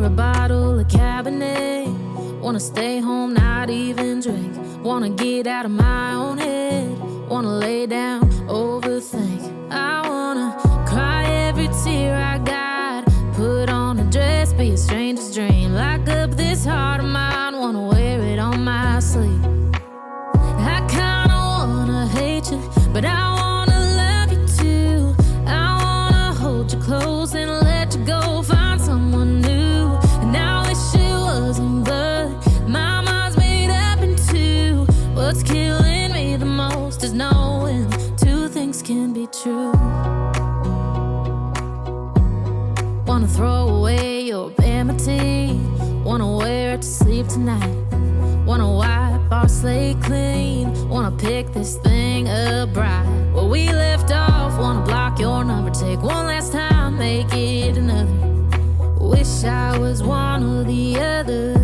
a bottle of Cabernet. Wanna stay home, not even drink. Wanna get out of my own head. Wanna lay down, overthink. I wanna cry every tear I got. Put on a dress, be a stranger's dream. Lock up this heart of mine, wanna wear it on my sleeve. I kinda wanna hate you, but I wanna love you too. I wanna hold you close and let you go, find someone new. And I wish it wasn't, but my mind's made up in two. What's killing me the most is knowing two things can be true. Wanna throw away your vanity. Wanna wear it to sleep tonight. Wanna wipe our slate clean. Wanna pick this thing up right where we left off. Wanna block your number, take one last time, make it another. Wish I was one or the other.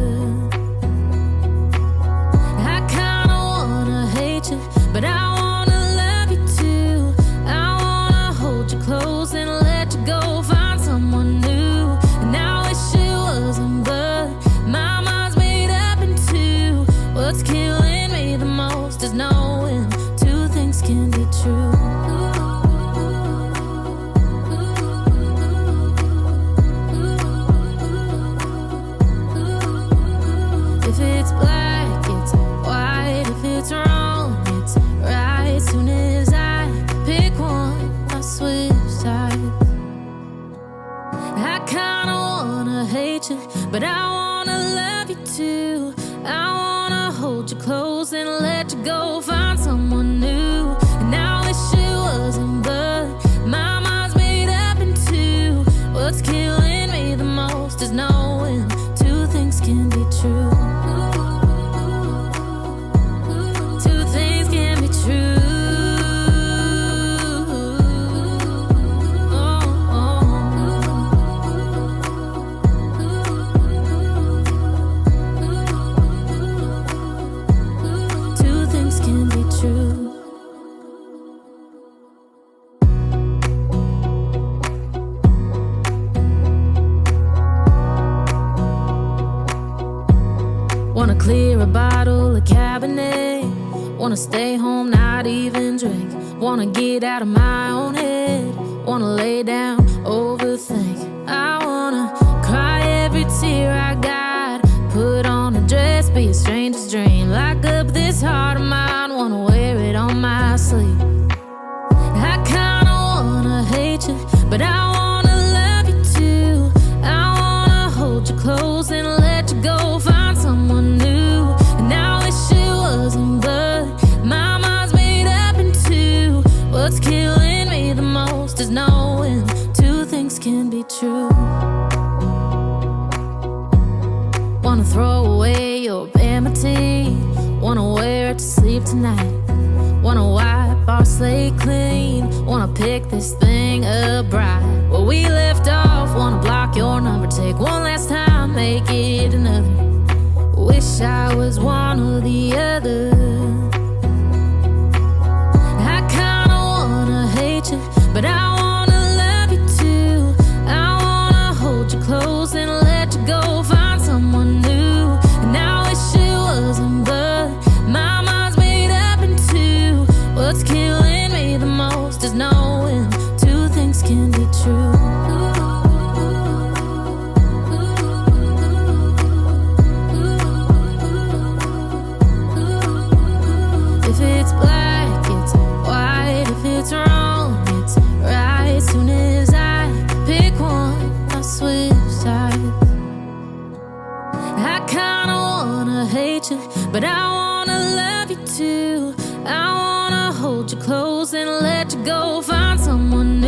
I kinda wanna hate you, but I wanna love you too. I wanna hold you close and let you go, find someone new. And I wish it wasn't, but my mind's made up in two. What's killing me the most is knowing two things can be true. If it's black, it's white. If it's wrong, it's right. Soon as I pick one, I switch sides. I kinda wanna hate you, but I wanna love you too. I wanna hold you close and let you go, find someone new. And I wish it wasn't, but my mind's made up in two. What's killing me the most is knowing two things can be true. Two things can be true. Two things can be true. Wanna clear a bottle of Cabernet. Wanna stay home, not even drink. Wanna get out of my own head. Wanna lay down, overthink. I wanna cry every tear I got. Put on a dress, be a stranger's dream. Lock up this heart of mine, wanna wear it on my sleeve. I kinda wanna hate you, but I wanna love you too. I wanna hold you close and let you go, find someone new. And I wish it wasn't, but my mind's made up in two. What's killing me the most is knowing two things can be true. Wanna throw away your vanity. Wanna wear it to sleep tonight. Wanna wipe our slate clean. Wanna pick this thing up right where we left off. Wanna block your number, take one last time, make it another. Wish I was one or the other. I kinda wanna hate you, but I wanna love you too. I wanna hold you close and let you go, find someone new. And I wish it wasn't, but my mind's made up in two. What's killing me the most is knowing two things can be true. If it's black, it's white. If it's wrong, it's right. Soon as I pick one, I switch sides. I kinda wanna hate you, but I wanna love you too. I wanna hold you close and let you go, find someone new.